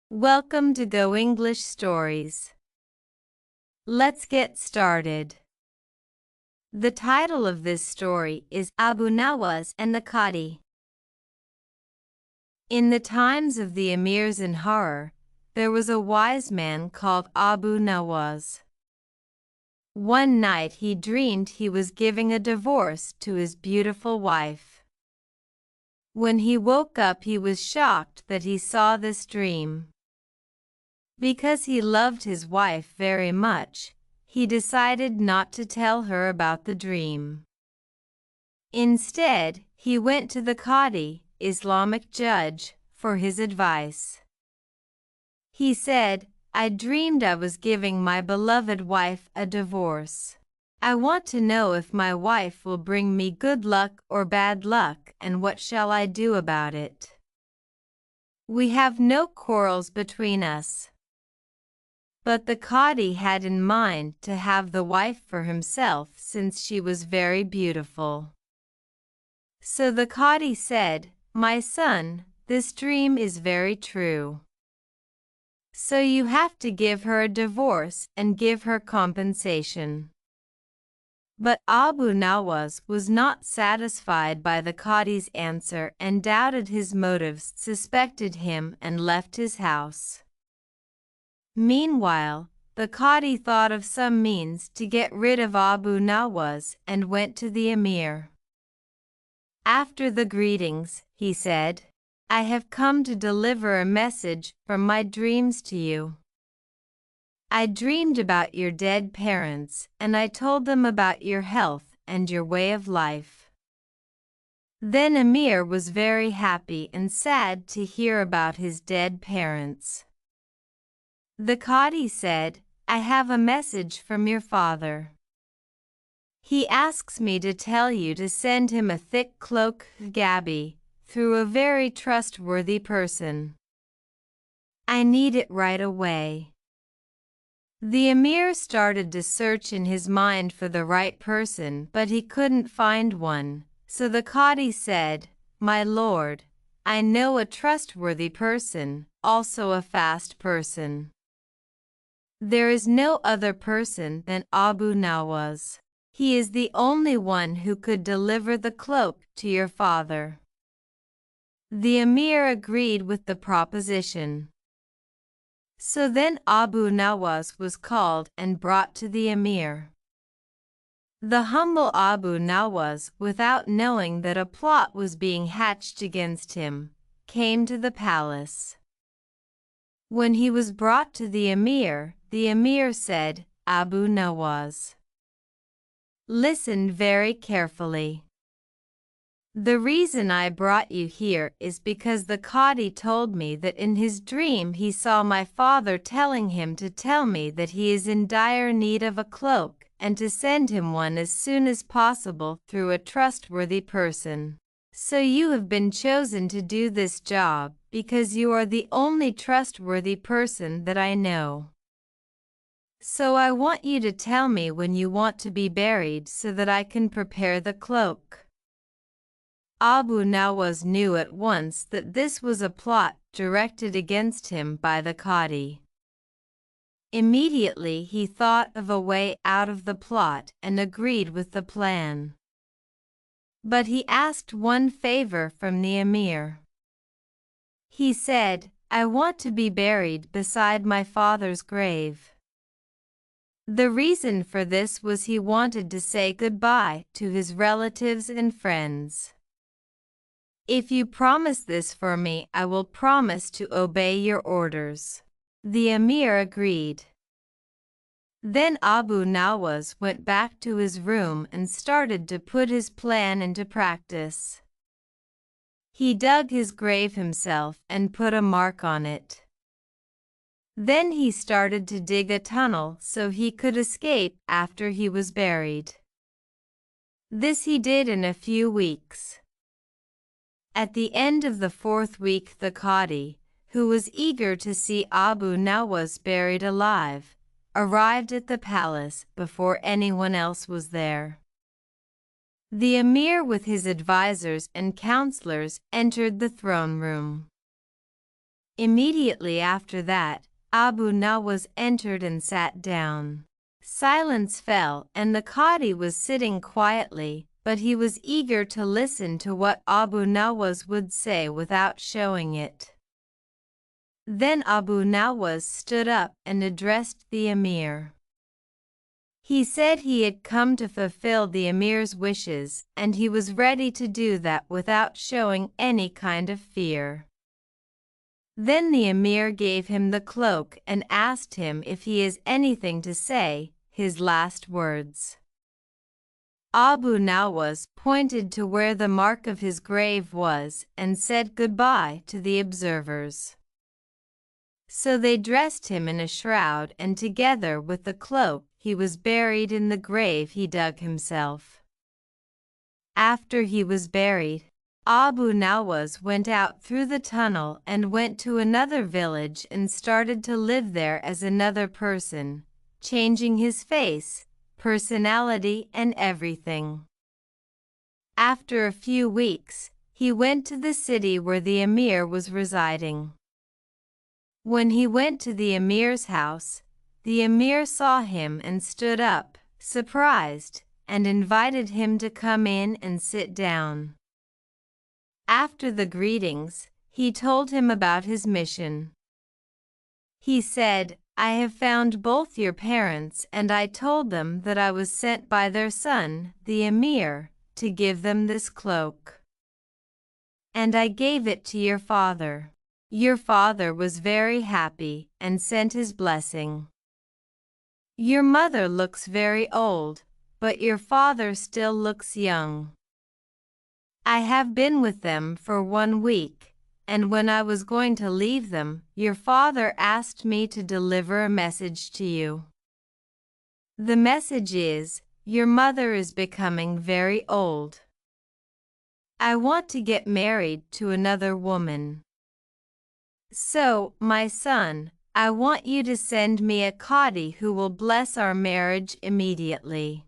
Welcome to Go English Stories. Let's get started. The title of this story is Abu Nawas and the Khadi. In the times of the Amirs in Harar, there was a wise man called Abu Nawas. One night he dreamed he was giving a divorce to his beautiful wife. When he woke up, he was shocked that he saw this dream. Because he loved his wife very much, he decided not to tell her about the dream. Instead, he went to the Qadi, Islamic judge, for his advice. He said, "I dreamed I was giving my beloved wife a divorce. I want to know if my wife will bring me good luck or bad luck, and what shall I do about it? We have no quarrels between us." But the Qadi had in mind to have the wife for himself since she was very beautiful. So the Qadi said, "My son, this dream is very true. So you have to give her a divorce and give her compensation." But Abu Nawas was not satisfied by the Qadi's answer and doubted his motives, suspected him, and left his house. Meanwhile, the Qadi thought of some means to get rid of Abu Nawas and went to the Emir. After the greetings, he said, "I have come to deliver a message from my dreams to you. I dreamed about your dead parents, and I told them about your health and your way of life." Then Amir was very happy and sad to hear about his dead parents. The Qadi said, "I have a message from your father. He asks me to tell you to send him a thick cloak gabi through a very trustworthy person. I need it right away." The Emir started to search in his mind for the right person, but he couldn't find one. So the Qadi said, "My lord, I know a trustworthy person, also a fast person. There is no other person than Abu Nawas. He is the only one who could deliver the cloak to your father." The Emir agreed with the proposition. So then Abu Nawas was called and brought to the Emir. The humble Abu Nawas, without knowing that a plot was being hatched against him, came to the palace. When he was brought to the Emir said, "Abu Nawas, listen very carefully. The reason I brought you here is because the Qadi told me that in his dream he saw my father telling him to tell me that he is in dire need of a cloak and to send him one as soon as possible through a trustworthy person. So you have been chosen to do this job because you are the only trustworthy person that I know. So I want you to tell me when you want to be buried so that I can prepare the cloak." Abu Nawas knew at once that this was a plot directed against him by the Qadi. Immediately he thought of a way out of the plot and agreed with the plan. But he asked one favor from the Emir. He said, "I want to be buried beside my father's grave." The reason for this was he wanted to say goodbye to his relatives and friends. "If you promise this for me, I will promise to obey your orders." The Emir agreed. Then Abu Nawas went back to his room and started to put his plan into practice. He dug his grave himself and put a mark on it. Then he started to dig a tunnel so he could escape after he was buried. This he did in a few weeks. At the end of the 4th week, the Qadi, who was eager to see Abu Nawas buried alive, arrived at the palace before anyone else was there. The Emir with his advisors and counselors entered the throne room. Immediately after that, Abu Nawas entered and sat down. Silence fell, and the Qadi was sitting quietly, but he was eager to listen to what Abu Nawas would say without showing it. Then Abu Nawas stood up and addressed the Emir. He said he had come to fulfill the Emir's wishes, and he was ready to do that without showing any kind of fear. Then the Emir gave him the cloak and asked him if he has anything to say, his last words. Abu Nawas pointed to where the mark of his grave was and said goodbye to the observers. So they dressed him in a shroud, and together with the cloak he was buried in the grave he dug himself. After he was buried, Abu Nawas went out through the tunnel and went to another village and started to live there as another person, changing his face, personality, and everything. After a few weeks, he went to the city where the Emir was residing. When he went to the Emir's house, the Emir saw him and stood up, surprised, and invited him to come in and sit down. After the greetings, he told him about his mission. He said, "I have found both your parents, and I told them that I was sent by their son, the Emir, to give them this cloak. And I gave it to your father. Your father was very happy and sent his blessing. Your mother looks very old, but your father still looks young. I have been with them for 1 week, and when I was going to leave them, your father asked me to deliver a message to you. The message is, your mother is becoming very old. I want to get married to another woman. So, my son, I want you to send me a Qadi who will bless our marriage immediately."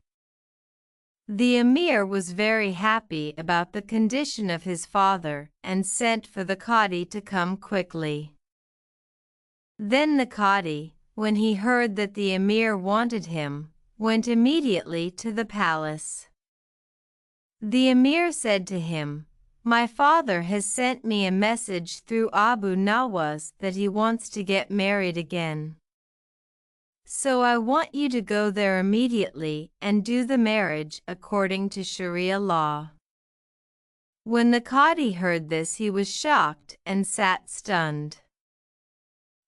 The Emir was very happy about the condition of his father and sent for the Qadi to come quickly. Then the Qadi, when he heard that the Emir wanted him, went immediately to the palace. The Emir said to him, "My father has sent me a message through Abu Nawas that he wants to get married again. So I want you to go there immediately and do the marriage according to Sharia law." When the Qadi heard this, he was shocked and sat stunned.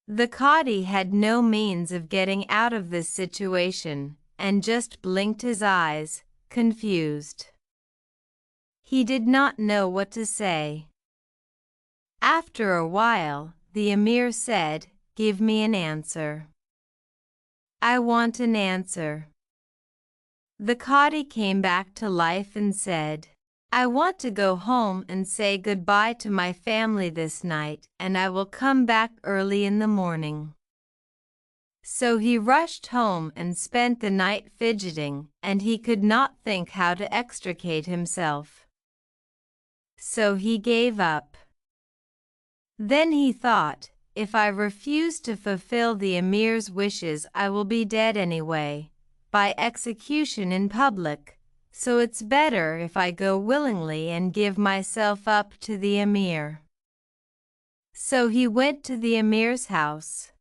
The Qadi had no means of getting out of this situation and just blinked his eyes, confused. He did not know what to say. After a while, the Emir said, "Give me an answer. I want an answer." The Qadi came back to life and said, "I want to go home and say goodbye to my family this night, and I will come back early in the morning." So he rushed home and spent the night fidgeting, and he could not think how to extricate himself. So he gave up. Then he thought, "If I refuse to fulfill the Emir's wishes, I will be dead anyway, by execution in public, so it's better if I go willingly and give myself up to the Emir." So he went to the Emir's house.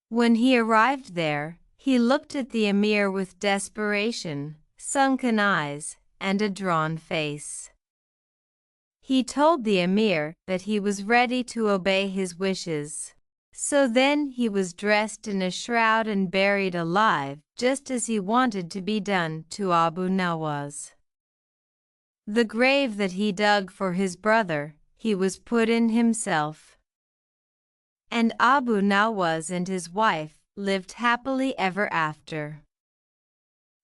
When he arrived there, he looked at the Emir with desperation, sunken eyes, and a drawn face. He told the Emir that he was ready to obey his wishes. So then he was dressed in a shroud and buried alive, just as he wanted to be done to Abu Nawas. The grave that he dug for his brother, he was put in himself. And Abu Nawas and his wife lived happily ever after.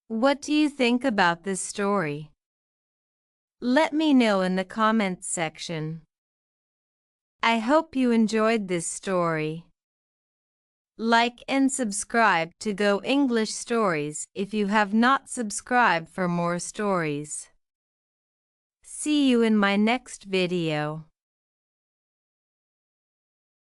What do you think about this story? Let me know in the comments section. I hope you enjoyed this story. Like and subscribe to Go English Stories if you have not subscribed for more stories. See you in my next video.